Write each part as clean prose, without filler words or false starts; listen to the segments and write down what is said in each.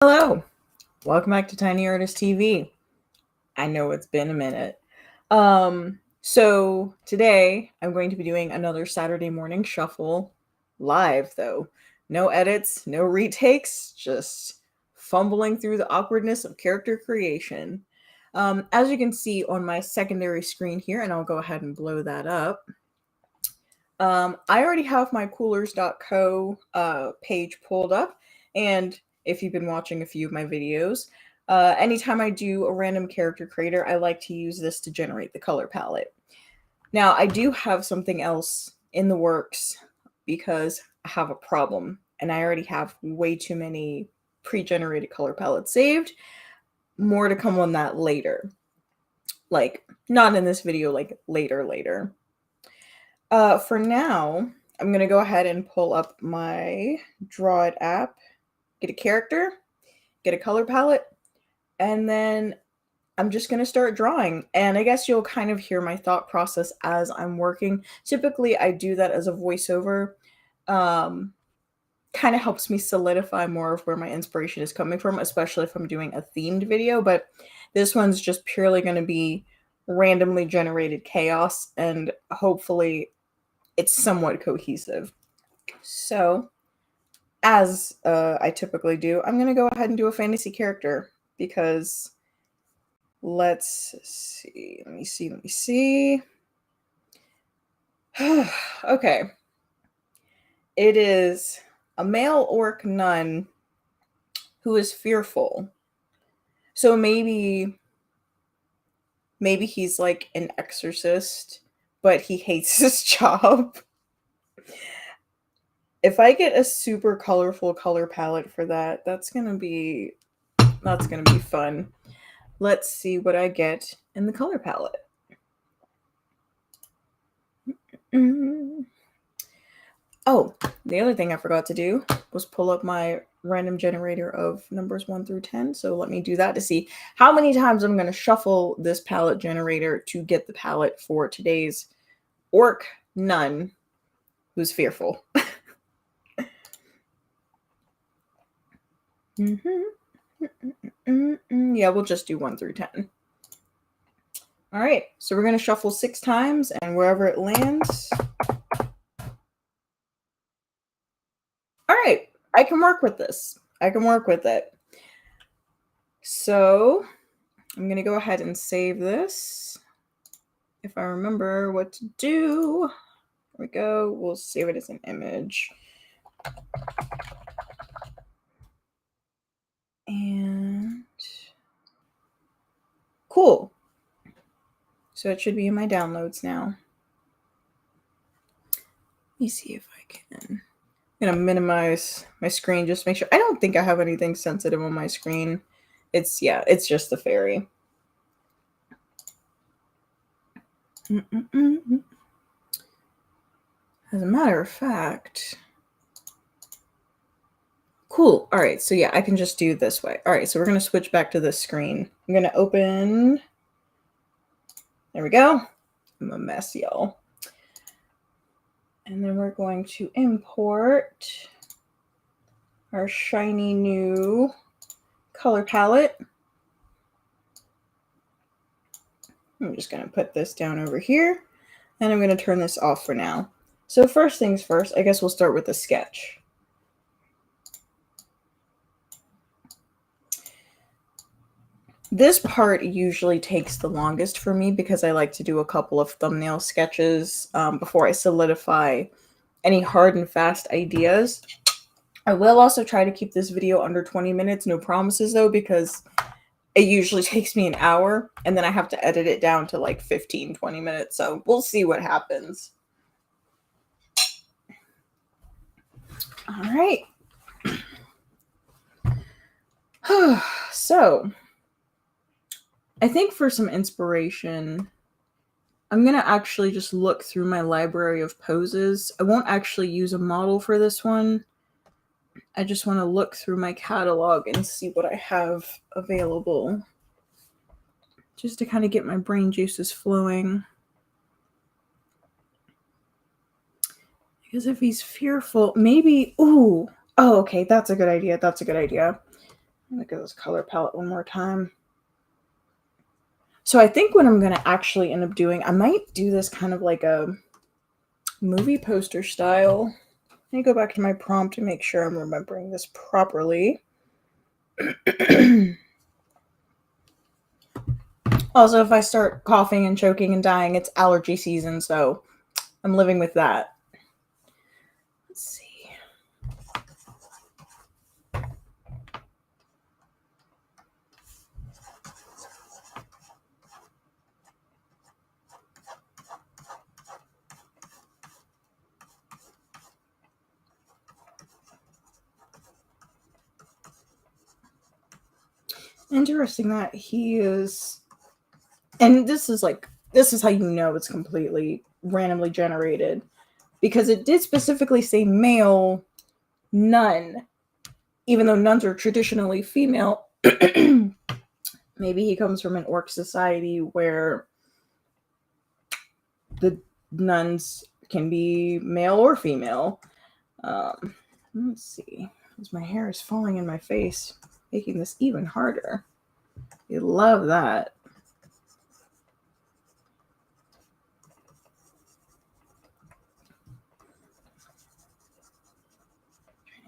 Hello, welcome back to Tiny Artist TV. I know it's been a minute. So today I'm going to be doing another Saturday morning shuffle live though. No edits, no retakes, just fumbling through the awkwardness of character creation. As you can see on my secondary screen here, and I'll go ahead and blow that up. I already have my coolers.co page pulled up, and if you've been watching a few of my videos, anytime I do a random character creator, I like to use this to generate the color palette. Now, I do have something else in the works because I have a problem, and I already have way too many pre-generated color palettes saved. More to come on that later. Like, not in this video, like later. For now, I'm going to go ahead and pull up my Draw It app, get a character, get a color palette, and then I'm just going to start drawing. And I guess you'll kind of hear my thought process as I'm working. Typically, I do that as a voiceover. Kind of helps me solidify more of where my inspiration is coming from, especially if I'm doing a themed video. But this one's just purely going to be randomly generated chaos, and hopefully it's somewhat cohesive. So, as I typically do, I'm going to go ahead and do a fantasy character because let's see. Let me see. Okay. It is a male orc nun who is fearful. So maybe he's like an exorcist, but he hates his job. If I get a super colorful color palette for that, that's gonna be fun. Let's see what I get in the color palette. Oh, the other thing I forgot to do was pull up my random generator of numbers 1 through 10. So let me do that to see how many times I'm going to shuffle this palette generator to get the palette for today's orc nun who's fearful. Yeah, we'll just do 1 through 10. All right, so we're going to shuffle 6 times, and wherever it lands. All right, I can work with this. I can work with it. So I'm going to go ahead and save this. If I remember what to do, there we go. We'll save it as an image. And cool. So it should be in my downloads now. Let me see if I can. I'm going to minimize my screen just to make sure. I don't think I have anything sensitive on my screen. It's just the fairy. As a matter of fact, cool. All right, so yeah, I can just do this way. All right, so we're going to switch back to this screen. I'm going to open. There we go. I'm a mess, y'all. And then we're going to import our shiny new color palette. I'm just going to put this down over here, and I'm going to turn this off for now. So first things first, I guess we'll start with the sketch. This part usually takes the longest for me because I like to do a couple of thumbnail sketches before I solidify any hard and fast ideas. I will also try to keep this video under 20 minutes, no promises though, because it usually takes me an hour and then I have to edit it down to like 15, 20 minutes. So we'll see what happens. All right. So I think for some inspiration, I'm going to actually just look through my library of poses. I won't actually use a model for this one. I just want to look through my catalog and see what I have available, just to kind of get my brain juices flowing. Because if he's fearful, maybe, oh, okay, that's a good idea. Look at this color palette one more time. So I think what I'm going to actually end up doing, I might do this kind of like a movie poster style. Let me go back to my prompt to make sure I'm remembering this properly. Also, if I start coughing and choking and dying, it's allergy season, so I'm living with that. Let's see. Interesting that he is, and this is how you know it's completely randomly generated, because it did specifically say male nun, even though nuns are traditionally female. Maybe he comes from an orc society where the nuns can be male or female. Let's see, because my hair is falling in my face, making this even harder. You love that.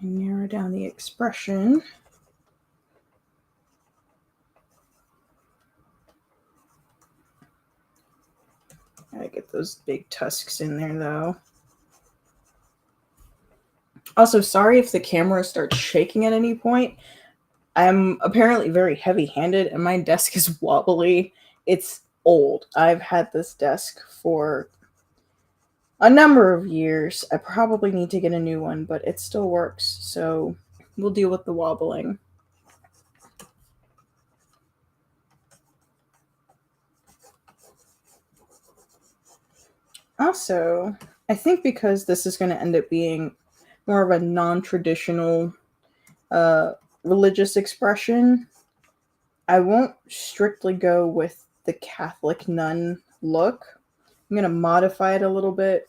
Trying to narrow down the expression. Gotta get those big tusks in there, though. Also, sorry if the camera starts shaking at any point. I'm apparently very heavy-handed, and my desk is wobbly. It's old. I've had this desk for a number of years. I probably need to get a new one, but it still works, so we'll deal with the wobbling. Also, I think because this is going to end up being more of a non-traditional religious expression, I won't strictly go with the Catholic nun look. I'm going to modify it a little bit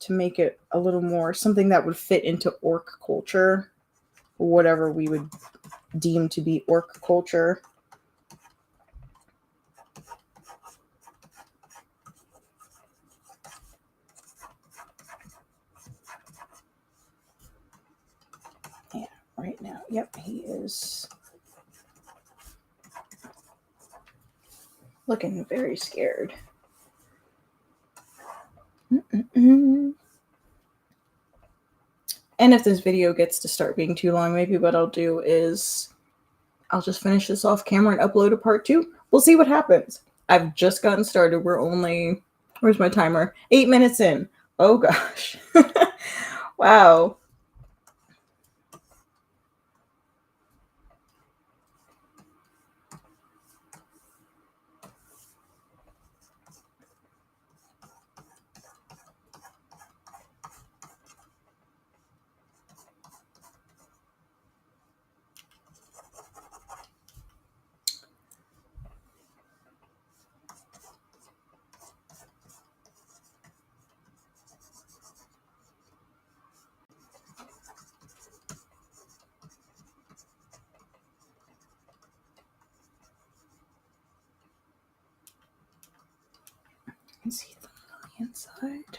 to make it a little more something that would fit into orc culture, or whatever we would deem to be orc culture. Yeah, right now. Yep, he is looking very scared. And if this video gets to start being too long, maybe what I'll do is I'll just finish this off camera and upload a part 2. We'll see what happens. I've just gotten started. We're only, where's my timer? 8 minutes in. Oh gosh. Wow. You can see them on the inside.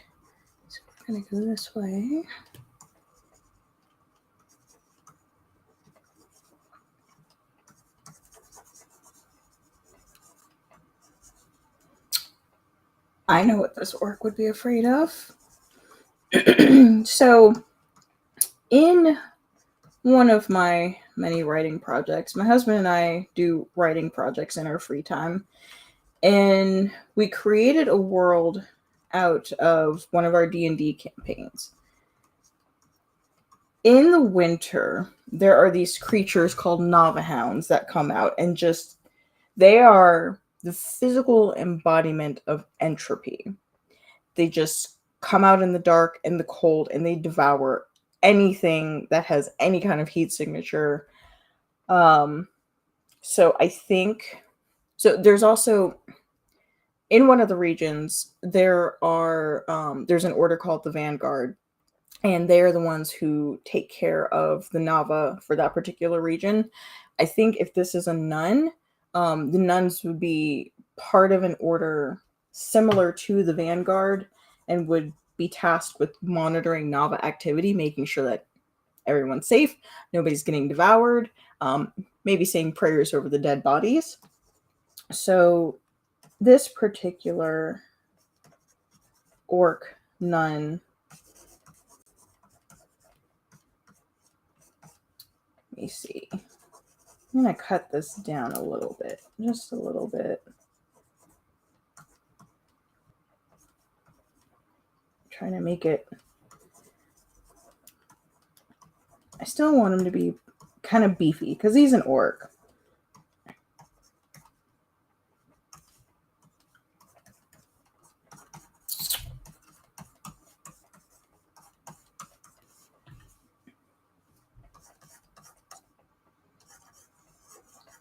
So we're going to go this way. I know what this orc would be afraid of. So, in one of my many writing projects, my husband and I do writing projects in our free time. And we created a world out of one of our D&D campaigns. In the winter, there are these creatures called Navahounds that come out and just, they are the physical embodiment of entropy. They just come out in the dark and the cold, and they devour anything that has any kind of heat signature. So I think, so there's also, in one of the regions, there's an order called the Vanguard, and they're the ones who take care of the Nava for that particular region. I think if this is a nun, the nuns would be part of an order similar to the Vanguard and would be tasked with monitoring Nava activity, making sure that everyone's safe, nobody's getting devoured, maybe saying prayers over the dead bodies. So this particular orc nun, let me see. I'm going to cut this down a little bit, just a little bit. Trying to make it. I still want him to be kind of beefy because he's an orc.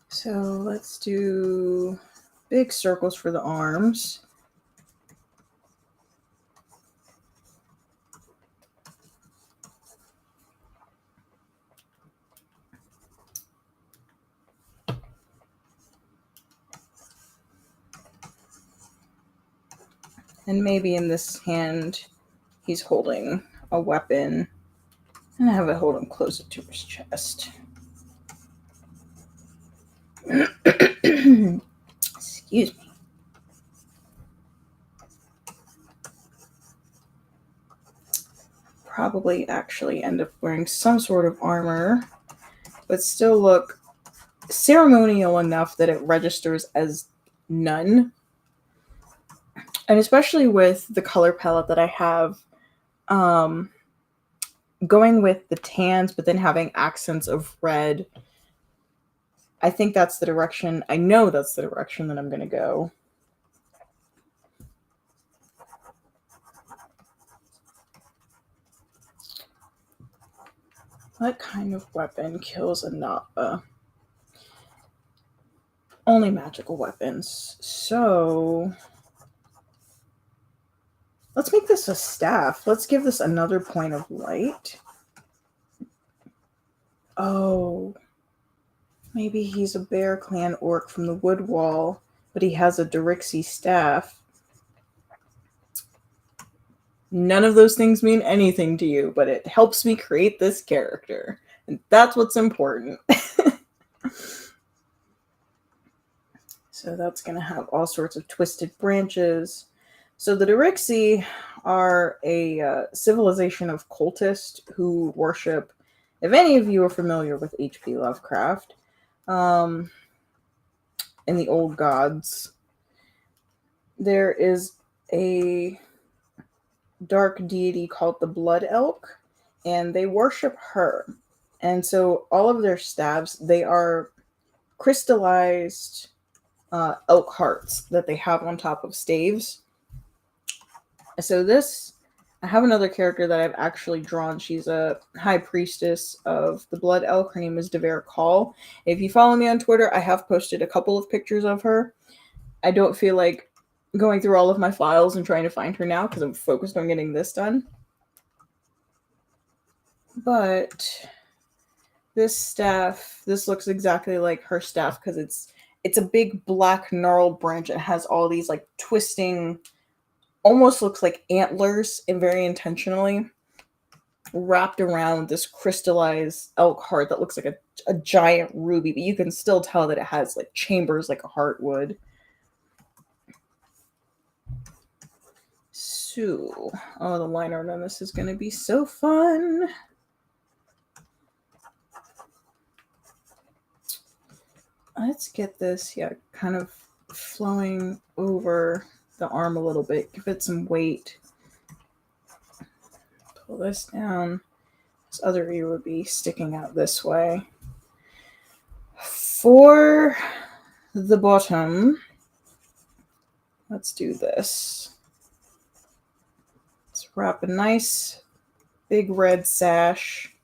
So let's do big circles for the arms. And maybe in this hand, he's holding a weapon. And I have it hold him closer to his chest. Excuse me. Probably actually end up wearing some sort of armor, but still look ceremonial enough that it registers as nun. And especially with the color palette that I have, going with the tans, but then having accents of red, I think that's the direction. I know that's the direction that I'm going to go. What kind of weapon kills a Nava? Only magical weapons. So let's make this a staff. Let's give this another point of light. Oh, maybe he's a Bear Clan orc from the Wood Wall, but he has a Dirixie staff. None of those things mean anything to you, but it helps me create this character. And that's what's important. So that's going to have all sorts of twisted branches. So the Dirixie are a civilization of cultists who worship, if any of you are familiar with H.P. Lovecraft, and the old gods, there is a dark deity called the Blood Elk, and they worship her. And so all of their staves, they are crystallized elk hearts that they have on top of staves. So this, I have another character that I've actually drawn. She's a high priestess of the Blood Elk. Her name is Devere Call. If you follow me on Twitter, I have posted a couple of pictures of her. I don't feel like going through all of my files and trying to find her now because I'm focused on getting this done. But this staff, this looks exactly like her staff because it's a big black gnarled branch. It has all these like twisting, almost looks like antlers, and very intentionally wrapped around this crystallized elk heart that looks like a giant ruby, but you can still tell that it has like chambers like a heart would. So, oh, the line art on this is going to be so fun. Let's get this, kind of flowing over the arm a little bit. Give it some weight. Pull this down. This other ear would be sticking out this way. For the bottom, let's do this. Let's wrap a nice big red sash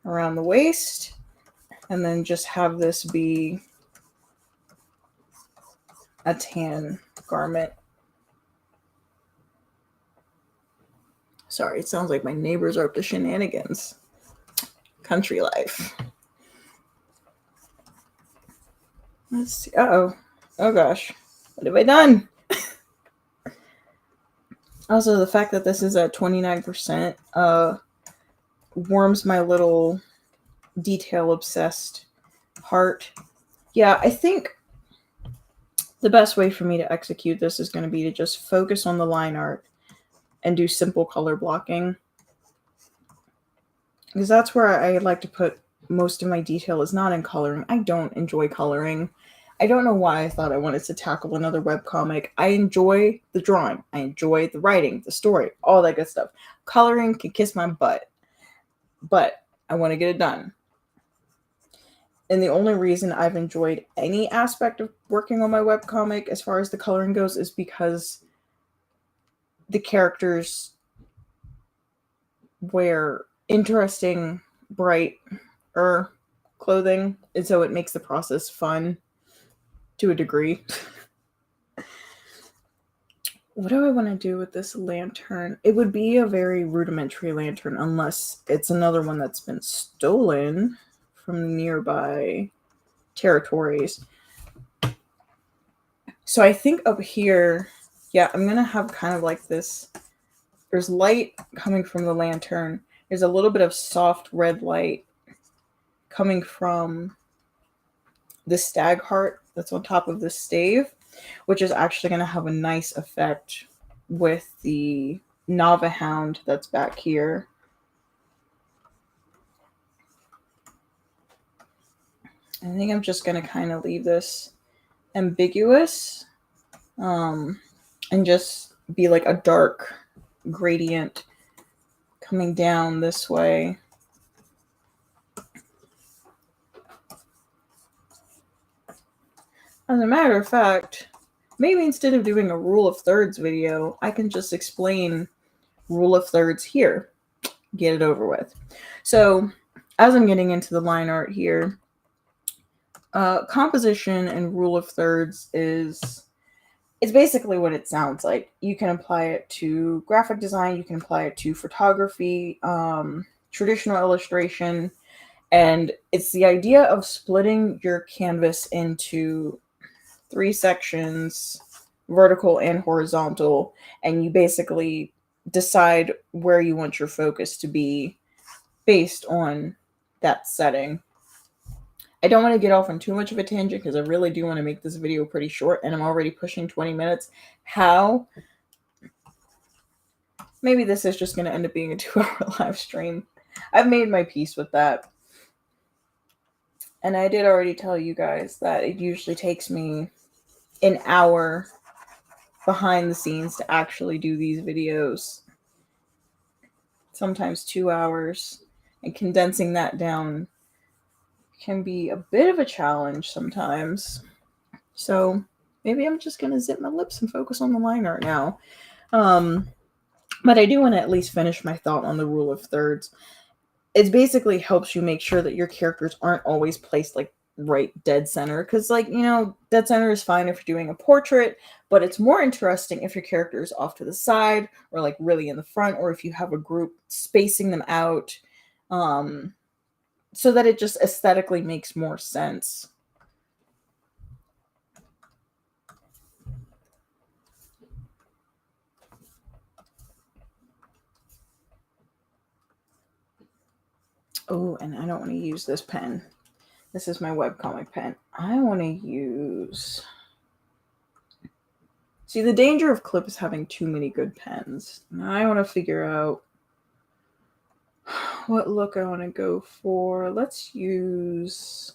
around the waist, and then just have this be a tan garment. So Sorry, it sounds like my neighbors are up to shenanigans. Country life. Let's see. Uh-oh. Oh gosh. What have I done? Also, the fact that this is at 29% warms my little detail-obsessed heart. Yeah, I think the best way for me to execute this is going to be to just focus on the line art and do simple color blocking. Because that's where I like to put most of my detail, is not in coloring. I don't enjoy coloring. I don't know why I thought I wanted to tackle another webcomic. I enjoy the drawing. I enjoy the writing, the story, all that good stuff. Coloring can kiss my butt. But I want to get it done. And the only reason I've enjoyed any aspect of working on my webcomic as far as the coloring goes is because the characters wear interesting, brighter clothing, and so it makes the process fun to a degree. What do I want to do with this lantern? It would be a very rudimentary lantern unless it's another one that's been stolen from nearby territories. So I think up here, yeah, I'm going to have kind of like this. There's light coming from the lantern. There's a little bit of soft red light coming from the stag heart that's on top of the stave, which is actually going to have a nice effect with the Nava Hound that's back here. I think I'm just going to kind of leave this ambiguous and just be like a dark gradient coming down this way. As a matter of fact, maybe instead of doing a rule of thirds video, I can just explain rule of thirds here. Get it over with. So as I'm getting into the line art here, composition and rule of thirds it's basically what it sounds like. You can apply it to graphic design, you can apply it to photography, traditional illustration, and it's the idea of splitting your canvas into 3 sections, vertical and horizontal, and you basically decide where you want your focus to be based on that setting. I don't want to get off on too much of a tangent because I really do want to make this video pretty short, and I'm already pushing 20 minutes. How? Maybe this is just going to end up being a 2-hour live stream. I've made my peace with that. And I did already tell you guys that it usually takes me an hour behind the scenes to actually do these videos. Sometimes 2 hours. And condensing that down can be a bit of a challenge sometimes. So maybe I'm just going to zip my lips and focus on the line art now. But I do want to at least finish my thought on the rule of thirds. It basically helps you make sure that your characters aren't always placed like right dead center. Because like, you know, dead center is fine if you're doing a portrait, but it's more interesting if your character is off to the side or like really in the front, or if you have a group spacing them out. So that it just aesthetically makes more sense. Oh, and I don't want to use this pen. This is my webcomic pen. I want to use... See, the danger of Clip is having too many good pens. Now I want to figure out what look I want to go for. Let's use...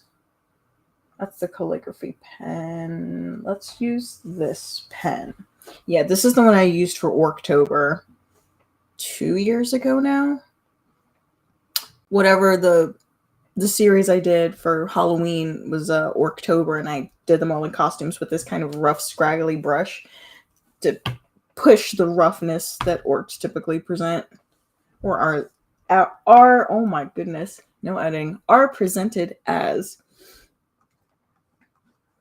That's the calligraphy pen. Let's use this pen. Yeah, this is the one I used for Orktober 2 years ago now. Whatever the series I did for Halloween was Orktober, and I did them all in costumes with this kind of rough, scraggly brush to push the roughness that orcs typically present, or are oh my goodness, no editing, are presented as.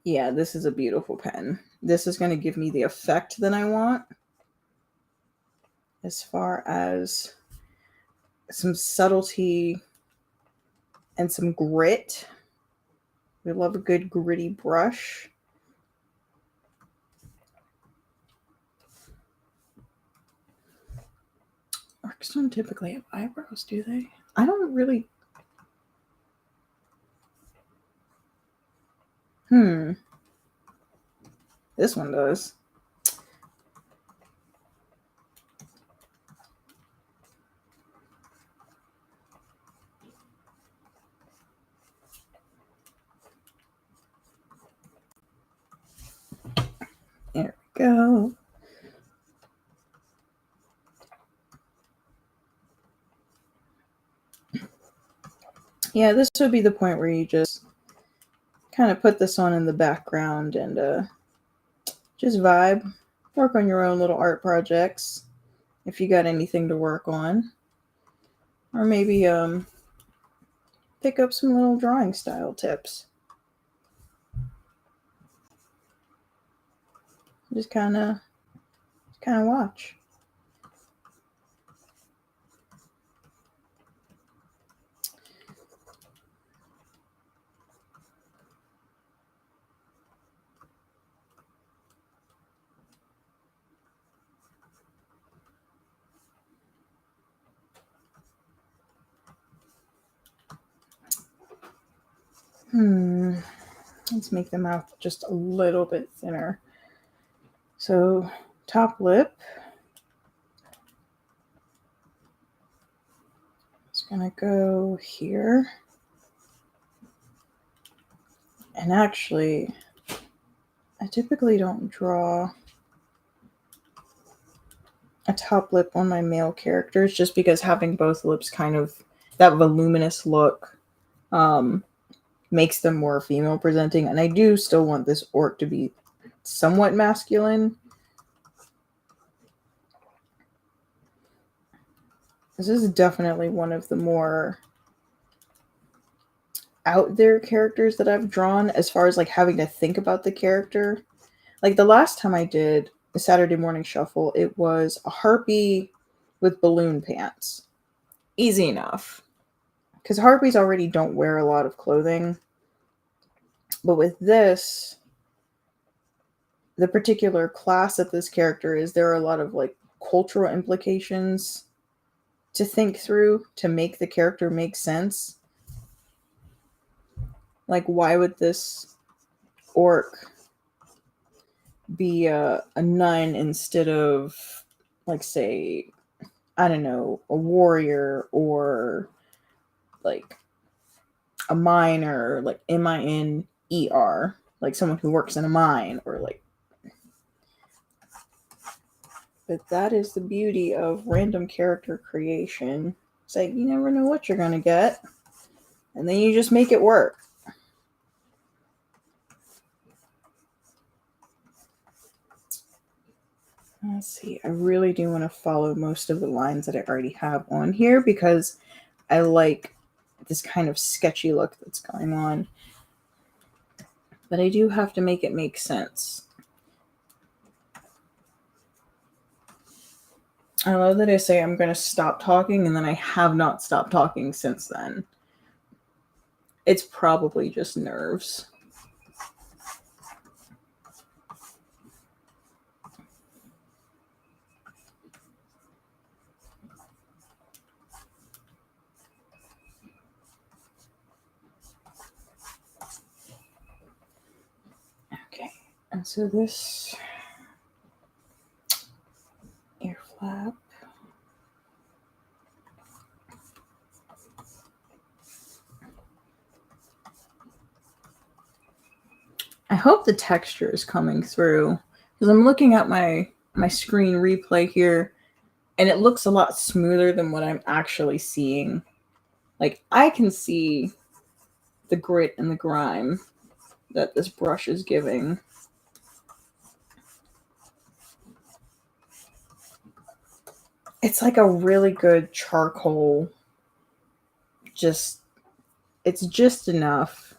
Yeah, this is a beautiful pen. This is going to give me the effect that I want. as far as some subtlety and some grit. We love a good gritty brush. Orcs don't typically have eyebrows, do they? I don't really. This one does. There we go. Yeah, this would be the point where you just kind of put this on in the background and just vibe. Work on your own little art projects if you got anything to work on. Or maybe pick up some little drawing style tips. Just kind of watch. Let's make the mouth just a little bit thinner. So, top lip. It's gonna go here. And actually, I typically don't draw a top lip on my male characters just because having both lips kind of that voluminous look makes them more female presenting. And I do still want this orc to be somewhat masculine. This is definitely one of the more out there characters that I've drawn as far as like having to think about the character. Like the last time I did the Saturday morning shuffle, it was a harpy with balloon pants. Easy enough. Because harpies already don't wear a lot of clothing. But with this, the particular class that this character is, there are a lot of like cultural implications to think through to make the character make sense. Like, why would this orc be a nun instead of, like, say, I don't know, a warrior or like a miner, like MINER, like someone who works in a mine or like. But that is the beauty of random character creation. It's like you never know what you're gonna get, and then you just make it work. Let's see. I really do want to follow most of the lines that I already have on here because I like this kind of sketchy look that's going on. But I do have to make it make sense. I love that I say I'm going to stop talking and then I have not stopped talking since then. It's probably just nerves. Okay, and so this ear flap. I hope the texture is coming through because I'm looking at my screen replay here and it looks a lot smoother than what I'm actually seeing. Like, I can see the grit and the grime that this brush is giving. It's like a really good charcoal. It's just enough.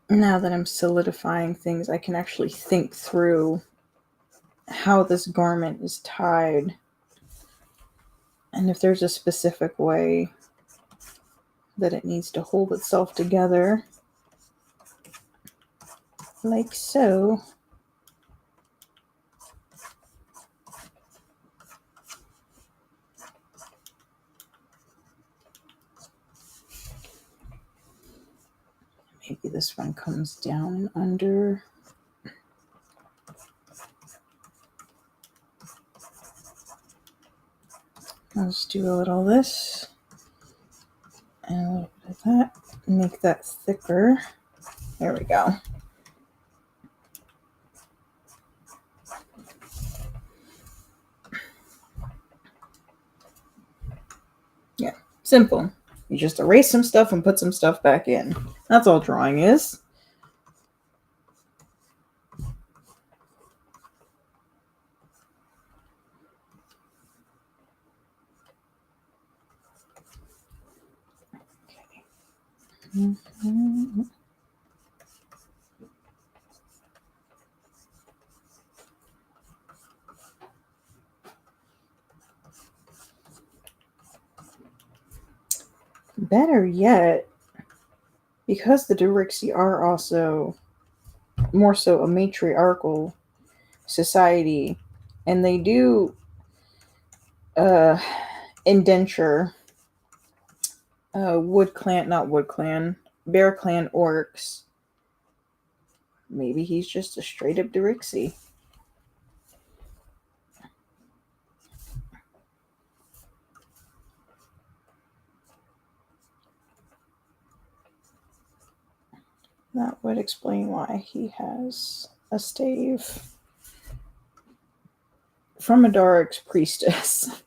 Now that I'm solidifying things, I can actually think through how this garment is tied and if there's a specific way that it needs to hold itself together, like so. Maybe this one comes down and under. I'll just do a little of this and a little bit of that. Make that thicker. There we go. Yeah, simple. You just erase some stuff and put some stuff back in. That's all drawing is. Mm-hmm. Better yet, because the Dirixi are also more so a matriarchal society, and they do indenture Bear Clan orcs. Maybe he's just a straight up Dirixi. That would explain why he has a stave from a Darik's priestess.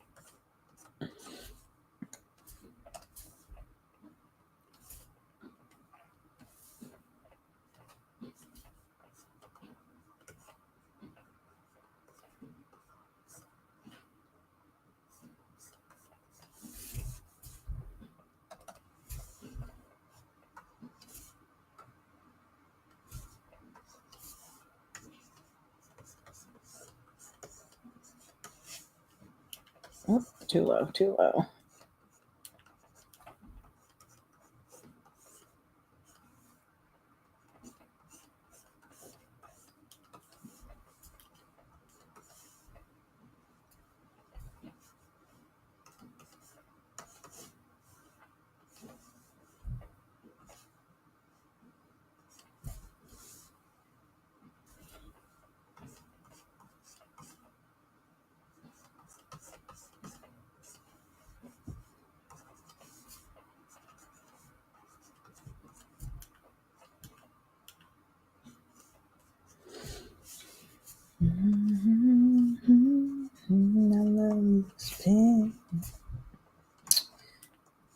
Oh, too low, too low.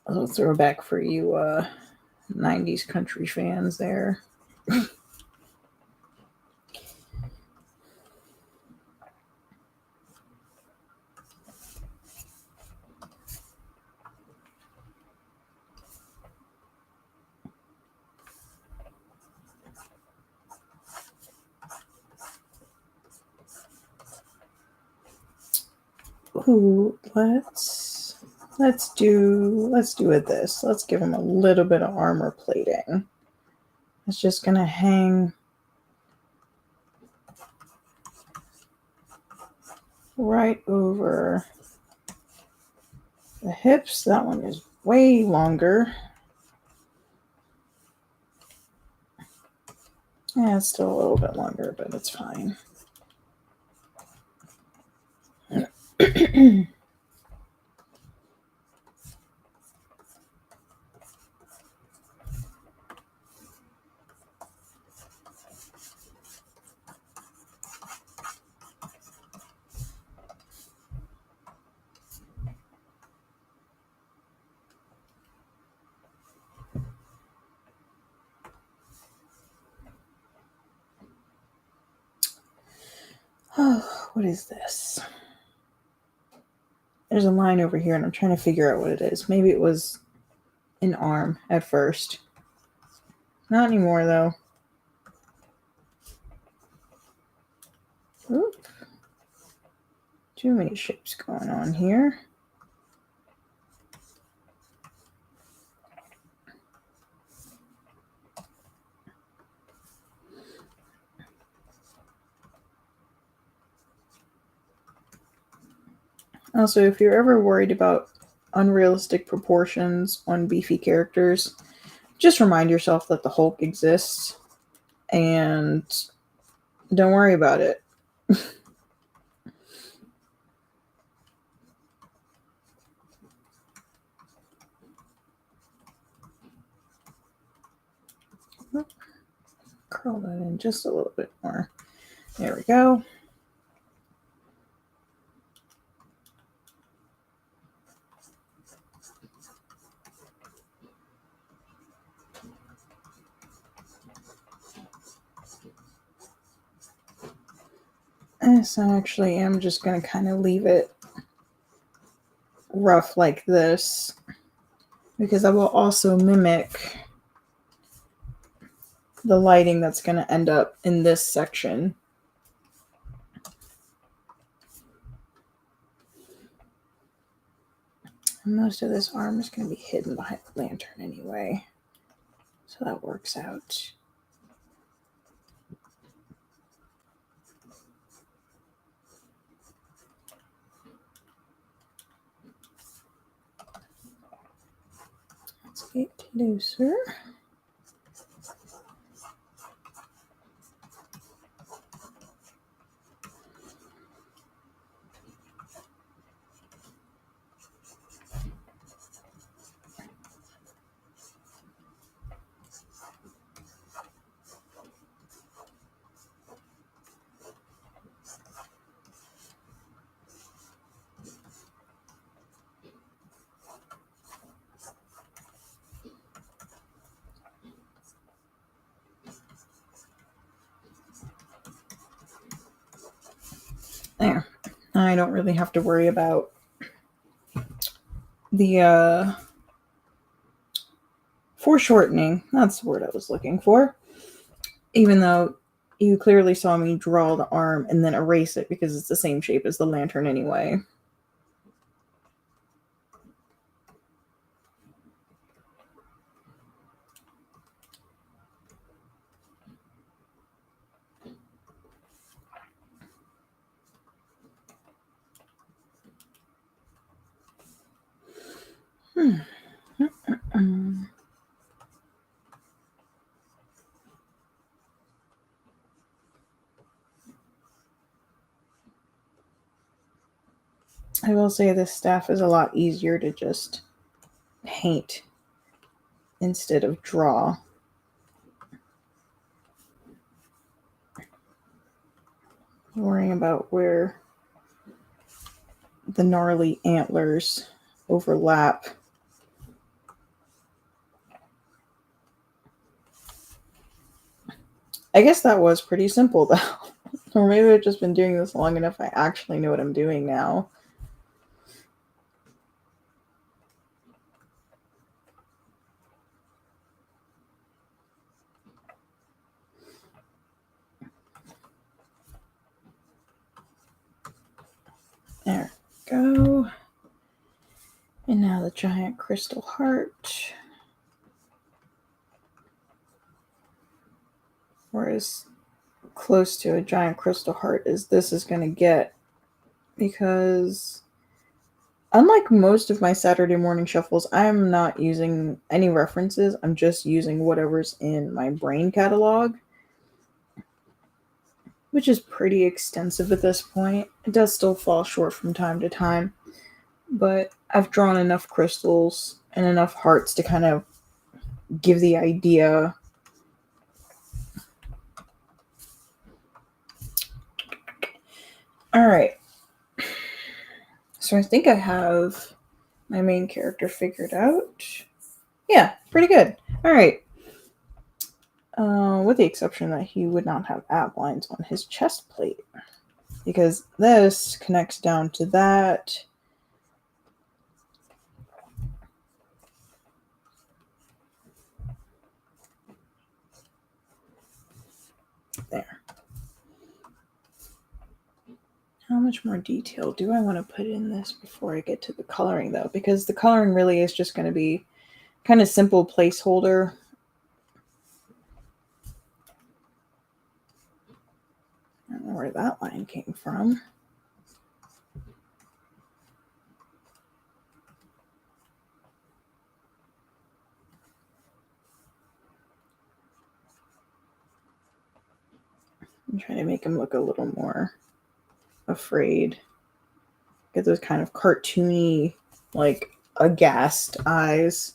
A little throwback for you 90s country fans there. Ooh, let's do it this. Let's give him a little bit of armor plating. It's just gonna hang right over the hips. That one is way longer. Yeah, it's still a little bit longer, but it's fine. Oh, what is this? There's a line over here, and I'm trying to figure out what it is. Maybe it was an arm at first. Not anymore, though. Oop. Too many shapes going on here. Also, if you're ever worried about unrealistic proportions on beefy characters, just remind yourself that the Hulk exists and don't worry about it. Curl that in just a little bit more. There we go. So I actually am just going to kind of leave it rough like this, because I will also mimic the lighting that's going to end up in this section. Most of this arm is going to be hidden behind the lantern anyway, so that works out. Let's get closer. There. I don't really have to worry about the foreshortening. That's the word I was looking for. Even though you clearly saw me draw the arm and then erase it because it's the same shape as the lantern anyway. I will say this staff is a lot easier to just paint instead of draw. Worrying about where the gnarly antlers overlap. I guess that was pretty simple though. Or maybe I've just been doing this long enough I actually know what I'm doing now. There. go. And now the giant crystal heart. Or as close to a giant crystal heart as this is going to get. Because unlike most of my Saturday morning shuffles, I'm not using any references. I'm just using whatever's in my brain catalog, which is pretty extensive at this point. It does still fall short from time to time, but I've drawn enough crystals and enough hearts to kind of give the idea. All right. So I think I have my main character figured out. Yeah, pretty good. All right. With the exception that he would not have ab lines on his chest plate, because this connects down to that. There. How much more detail do I want to put in this before I get to the coloring, though? Because the coloring really is just going to be kind of simple placeholder. I don't know where that line came from. I'm trying to make him look a little more afraid. Get those kind of cartoony, like aghast eyes.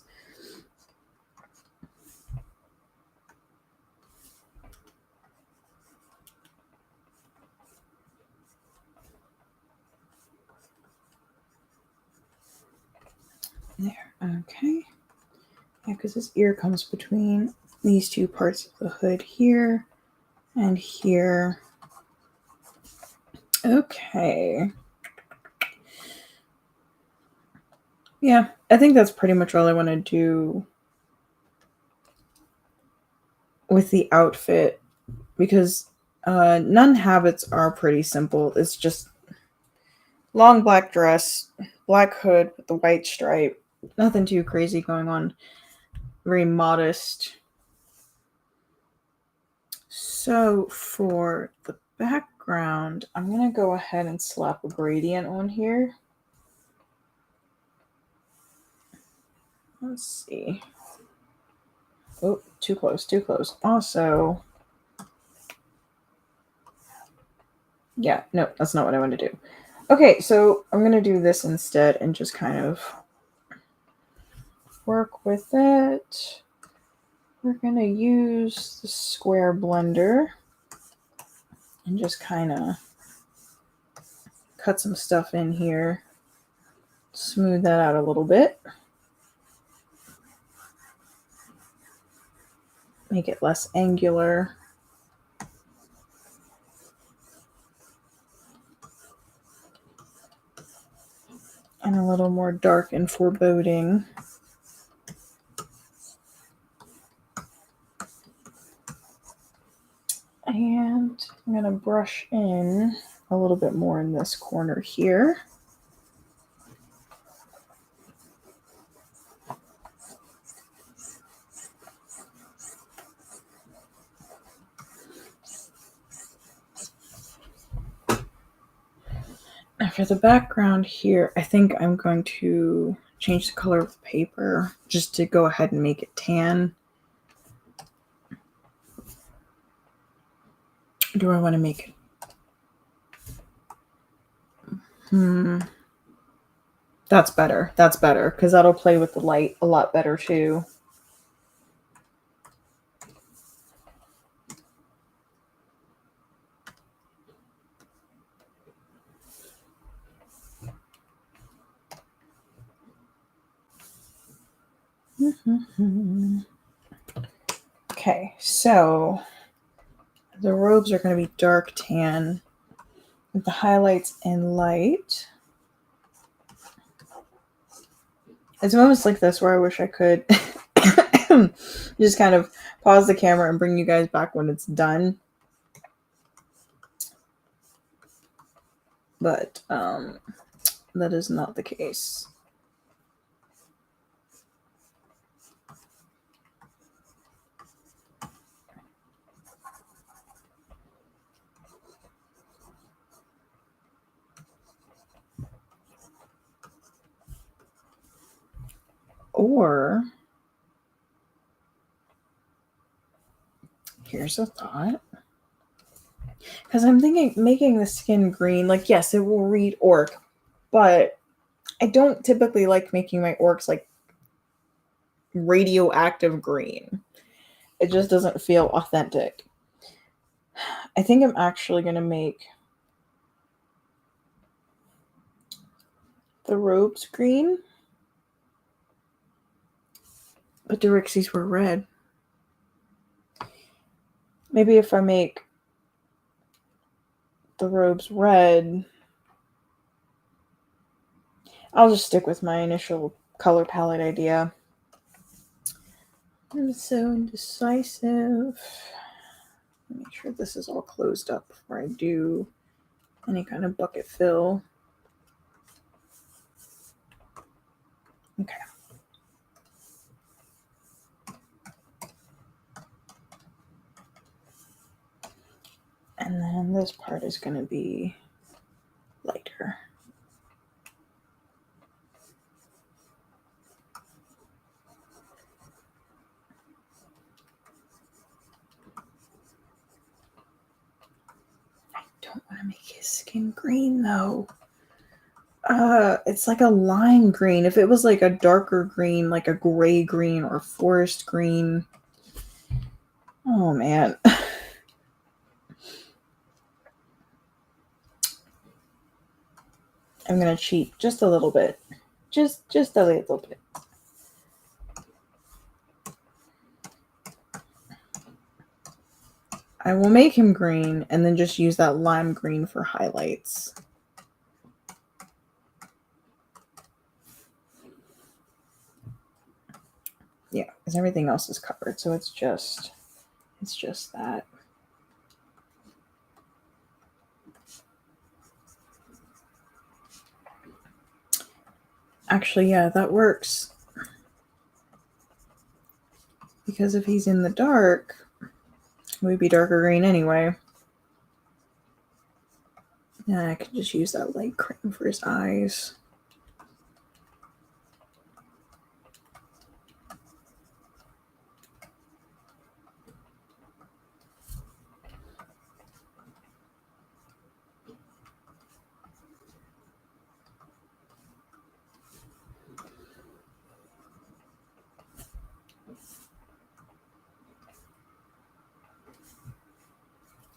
There, okay. Yeah, because his ear comes between these two parts of the hood here and here. Okay. Yeah, I think that's pretty much all I want to do with the outfit, because nun habits are pretty simple. It's just long black dress, black hood with the white stripe. Nothing too crazy going on. Very modest. So for the background, I'm going to go ahead and slap a gradient on here. Let's see. Oh, too close, too close. Also, yeah, no, that's not what I want to do. Okay, so I'm going to do this instead and just kind of work with it. We're going to use the square blender and just kind of cut some stuff in here. Smooth that out a little bit. Make it less angular. And a little more dark and foreboding. And I'm going to brush in a little bit more in this corner here. Now for the background here, I think I'm going to change the color of the paper just to go ahead and make it tan. Do I want to make it? That's better. That's better, because that'll play with the light a lot better too. Okay, so the robes are going to be dark tan with the highlights in light. It's moments like this where I wish I could just kind of pause the camera and bring you guys back when it's done. But that is not the case. Or, here's a thought. Because I'm thinking making the skin green, like, yes, it will read orc, but I don't typically like making my orcs like radioactive green. It just doesn't feel authentic. I think I'm actually going to make the robes green, but the Rixies were red. Maybe if I make the robes red, I'll just stick with my initial color palette idea. I'm so indecisive. Make sure this is all closed up before I do any kind of bucket fill. Okay. And then this part is going to be lighter. I don't want to make his skin green though. It's like a lime green. If it was like a darker green, like a gray green or forest green. Oh man. I'm gonna cheat just a little bit. Just a little bit. I will make him green and then just use that lime green for highlights. Yeah, because everything else is covered, so it's just that. Actually, yeah, that works. Because if he's in the dark, it would be darker green anyway. Yeah, I could just use that light cream for his eyes.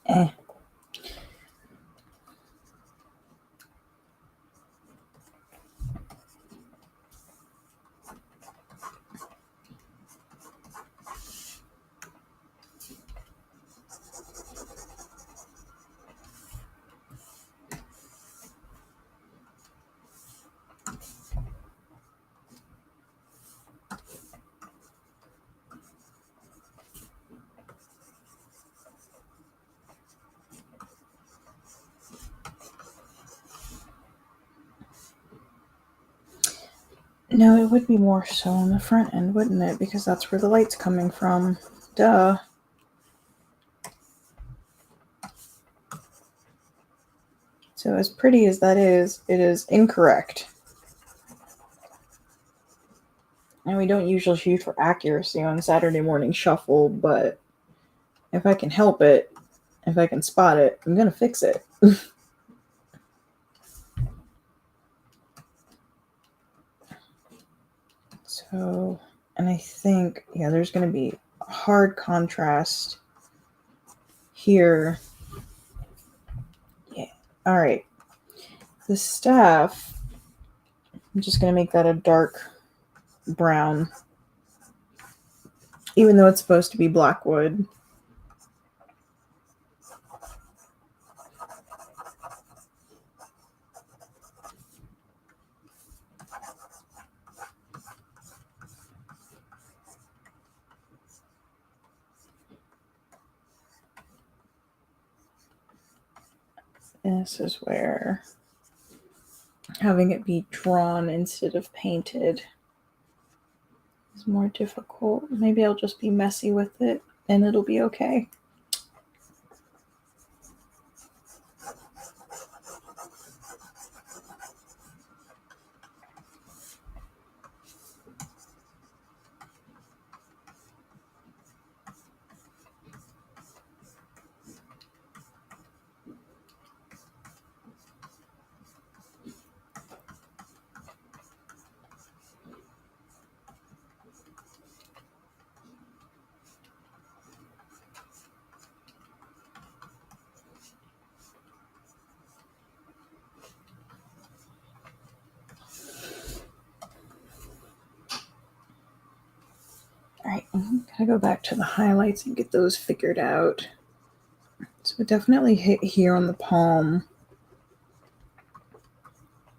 Eh. No, it would be more so on the front end, wouldn't it? Because that's where the light's coming from. Duh. So as pretty as that is, it is incorrect. And we don't usually shoot for accuracy on Saturday morning shuffle, but if I can help it, if I can spot it, I'm going to fix it. So, and I think, yeah, there's going to be a hard contrast here. Yeah. All right. The staff, I'm just going to make that a dark brown, even though it's supposed to be black wood. This is where having it be drawn instead of painted is more difficult. Maybe I'll just be messy with it and it'll be okay. All right, I'm gonna go back to the highlights and get those figured out. So it definitely hit here on the palm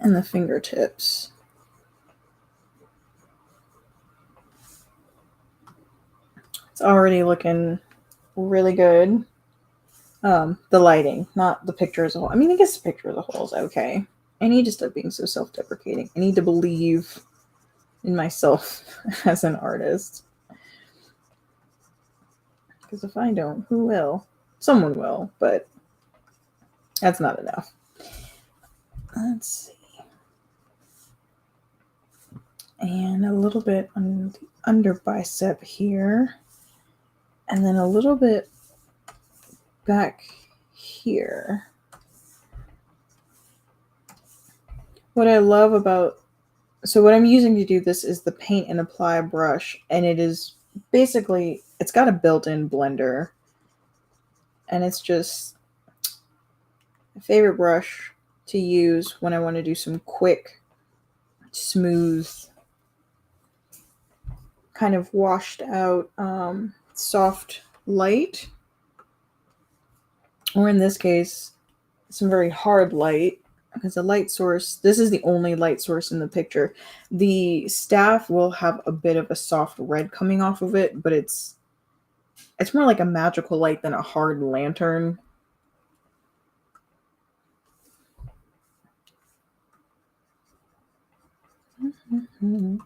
and the fingertips. It's already looking really good. The lighting, not the picture as a whole. I mean, I guess the picture as a whole is okay. I need to stop being so self-deprecating. I need to believe in myself as an artist. Because if I don't, who will? Someone will, but that's not enough. Let's see. And a little bit on the under bicep here. And then a little bit back here. What I love about, so what I'm using to do this is the paint and apply brush, and it is basically, it's got a built-in blender, and it's just a favorite brush to use when I want to do some quick, smooth, kind of washed out, soft light, or in this case, some very hard light, because the light source, this is the only light source in the picture. The staff will have a bit of a soft red coming off of it, but it's more like a magical light than a hard lantern. Mm-hmm.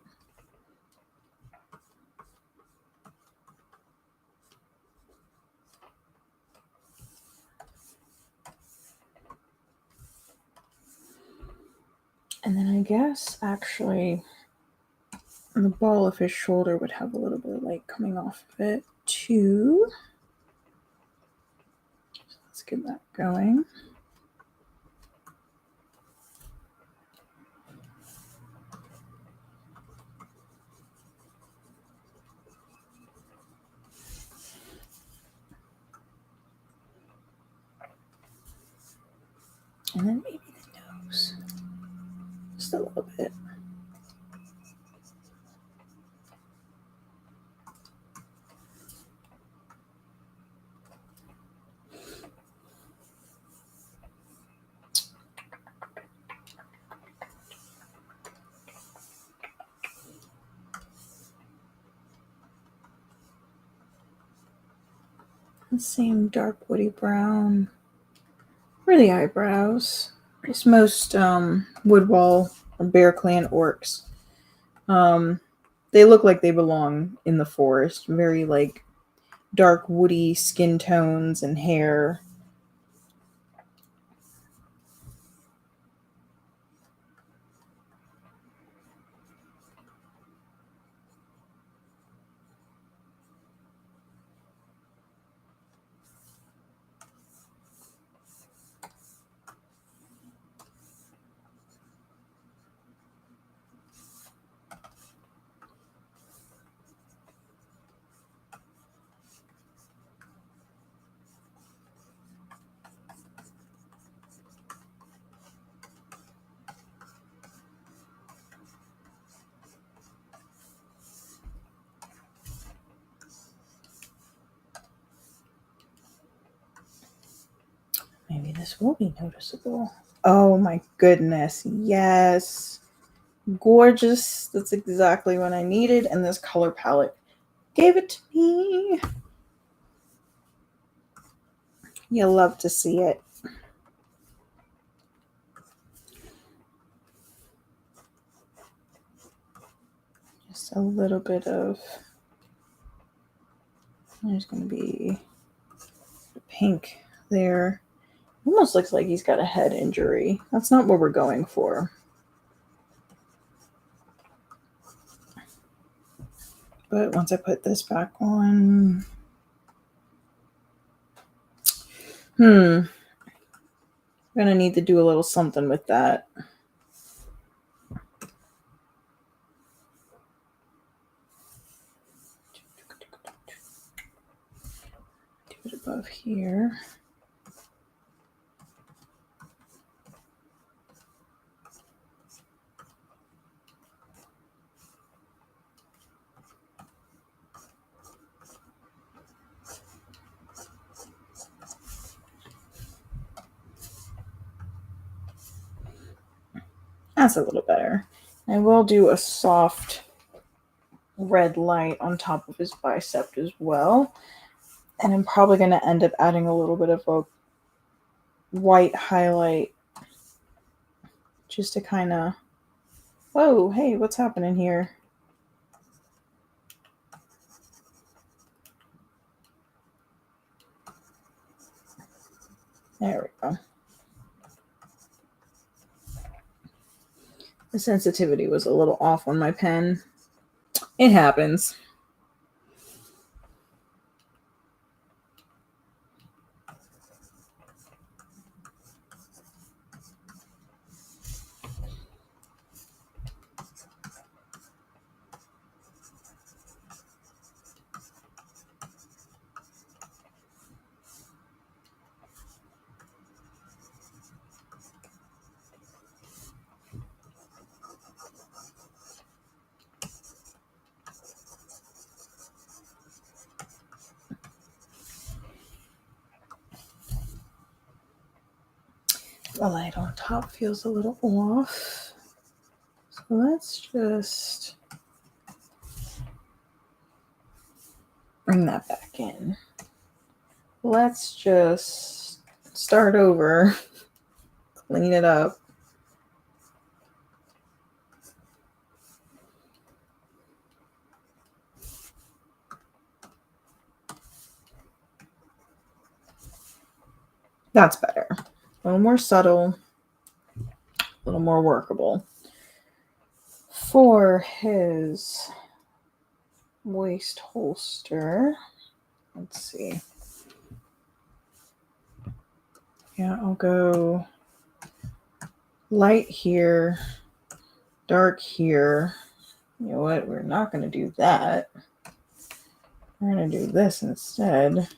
And then I guess actually the ball of his shoulder would have a little bit of light coming off of it too. So let's get that going. And then maybe the nose. Just a little bit. The same dark woody brown for the eyebrows. It's most Woodwall or Bear Clan orcs. They look like they belong in the forest. Very like dark woody skin tones and hair. Maybe this will be noticeable. Oh my goodness, yes. Gorgeous. That's exactly what I needed, and this color palette gave it to me. You'll love to see it. Just a little bit of, there's going to be pink there. Almost looks like he's got a head injury. That's not what we're going for. But once I put this back on, I'm gonna need to do a little something with that. Do it above here. That's a little better. I will do a soft red light on top of his bicep as well. And I'm probably going to end up adding a little bit of a white highlight just to kind of, whoa, hey, what's happening here? There we go. The sensitivity was a little off on my pen. It happens. The light on top feels a little off. So let's just bring that back in. Let's just start over, clean it up. That's better. A little more subtle, a little more workable. For his waist holster, let's see. Yeah, I'll go light here, dark here. You know what? We're not going to do that. We're going to do this instead.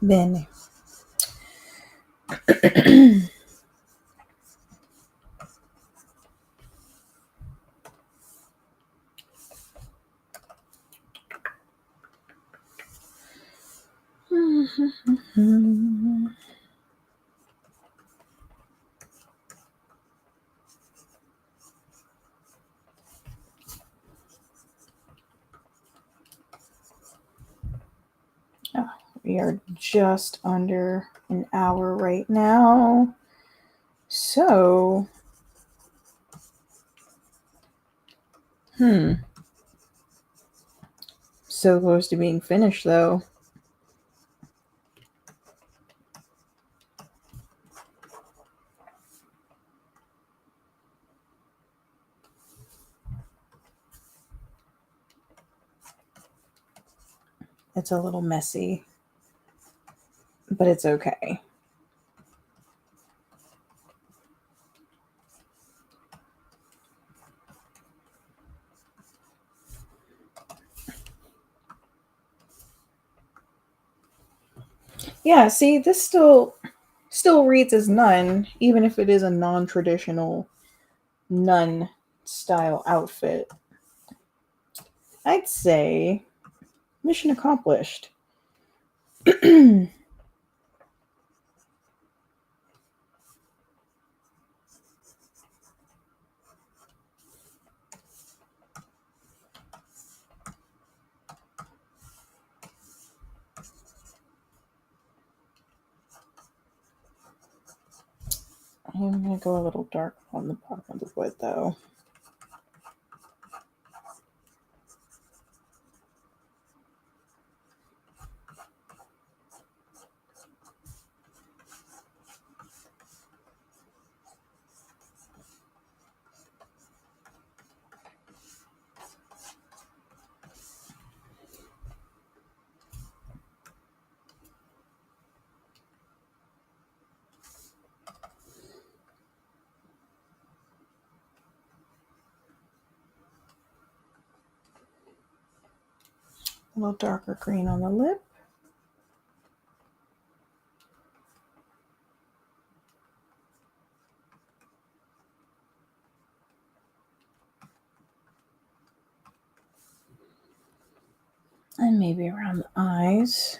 Then we are just under an hour right now. So, so close to being finished though. It's a little messy, but it's okay. Yeah, see, this still reads as nun, even if it is a non-traditional nun style outfit. I'd say mission accomplished. I'm going to go a little dark on the bottom of the wood, though. A little darker green on the lip. And maybe around the eyes.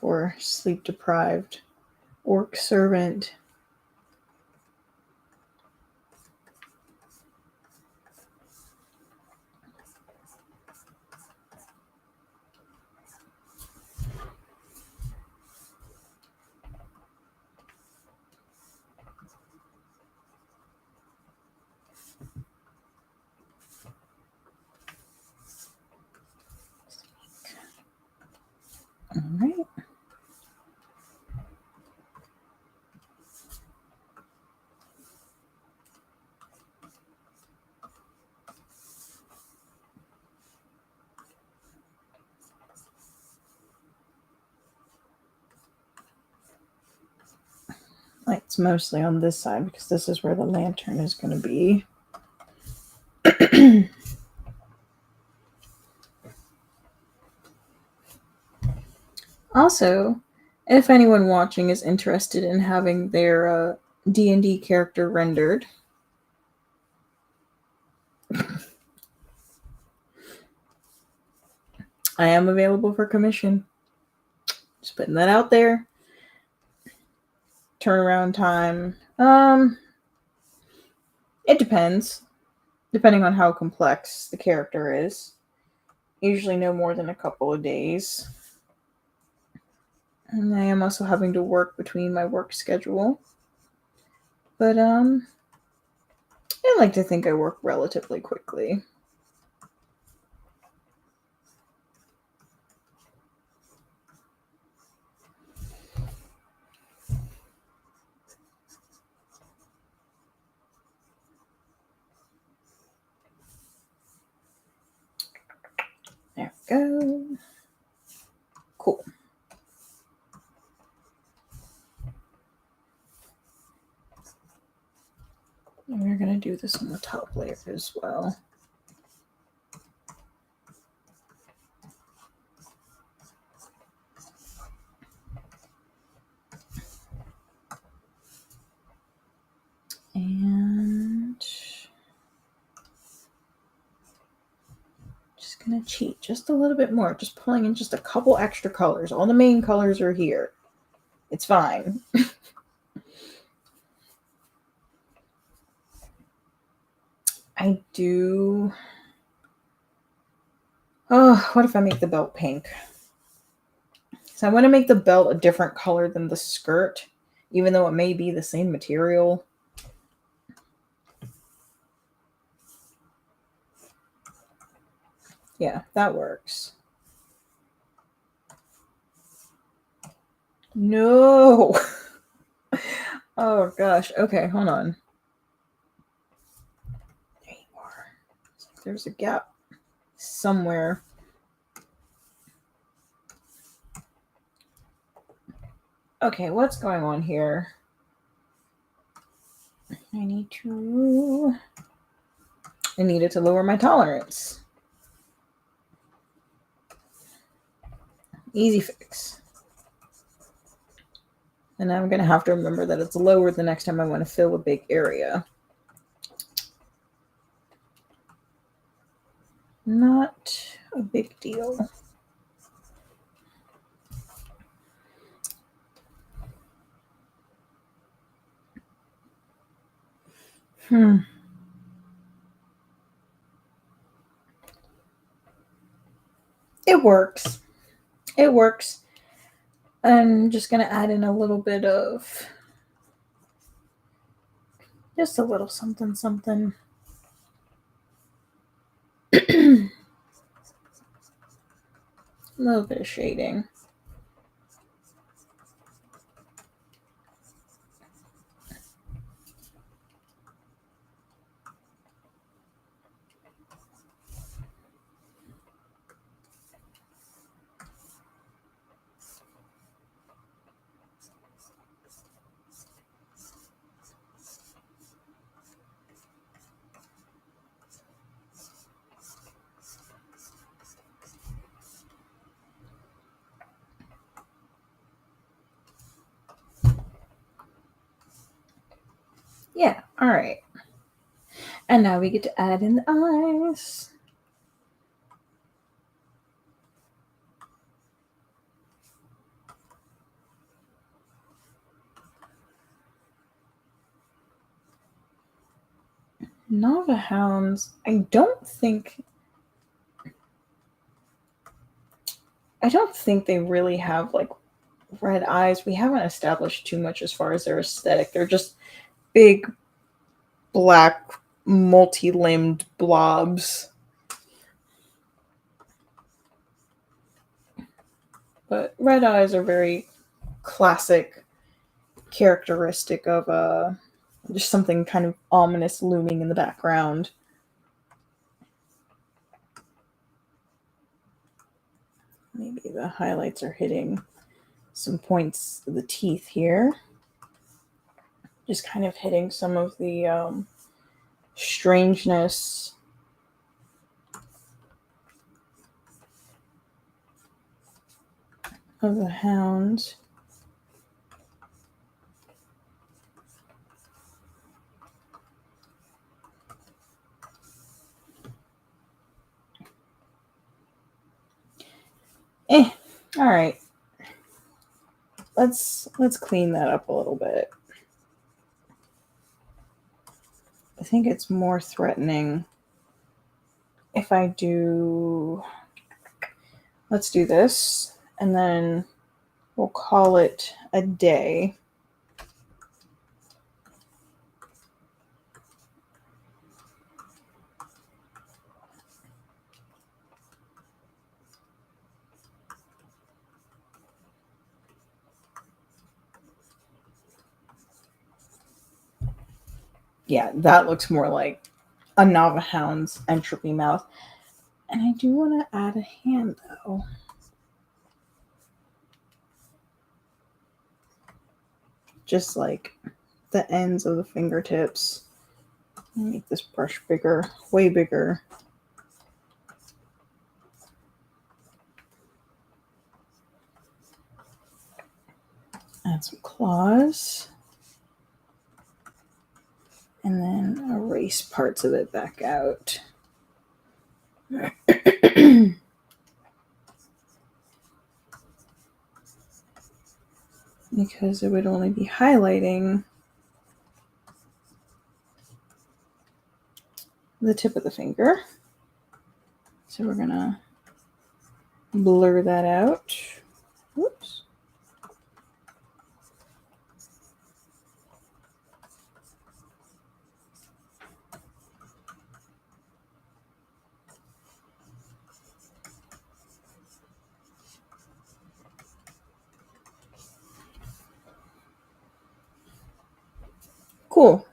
For sleep-deprived orc servant. All right. Light's mostly on this side because this is where the lantern is going to be. Also, if anyone watching is interested in having their D&D character rendered, I am available for commission. Just putting that out there. Turnaround time. It depends. Depending on how complex the character is. Usually no more than a couple of days. And I am also having to work between my work schedule. But I like to think I work relatively quickly. There we go. Cool. And we're going to do this on the top layer as well. And just going to cheat just a little bit more. Just pulling in just a couple extra colors. All the main colors are here. It's fine. I do... Oh, what if I make the belt pink? So I want to make the belt a different color than the skirt, even though it may be the same material. Yeah, that works. No! Oh gosh. Okay, hold on. There you are. There's a gap somewhere. Okay, what's going on here? I needed to lower my tolerance. Easy fix. And I'm going to have to remember that it's lower the next time I want to fill a big area. Not a big deal. It works. it works. I'm just going to add in a little bit of, just a little something, something. A little bit of shading. Yeah, all right. And now we get to add in the eyes. Nava hounds, I don't think they really have like red eyes. We haven't established too much as far as their aesthetic. They're just big, black, multi-limbed blobs. But red eyes are very classic, characteristic of just something kind of ominous looming in the background. Maybe the highlights are hitting some points of the teeth here. Just kind of hitting some of the strangeness of the hound. All right. Let's clean that up a little bit. I think it's more threatening if I do. Let's do this, and then we'll call it a day. Yeah, that looks more like a Navahound's entropy mouth. And I do want to add a hand, though. Just like the ends of the fingertips. Make this brush bigger, way bigger. Add some claws. And then erase parts of it back out. Because it would only be highlighting the tip of the finger. So we're gonna blur that out. Whoops. Cool.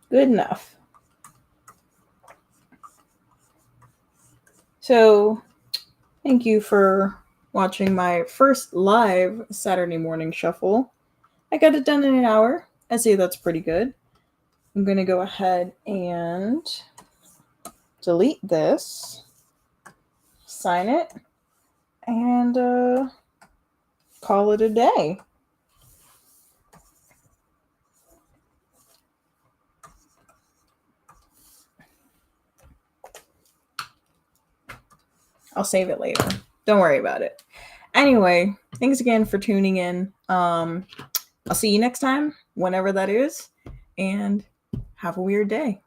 Good enough. So, thank you for watching my first live Saturday morning shuffle. I got it done in an hour. I say that's pretty good. I'm going to go ahead and delete this, sign it, and call it a day. I'll save it later. Don't worry about it. Anyway, thanks again for tuning in. I'll see you next time, whenever that is, and have a weird day.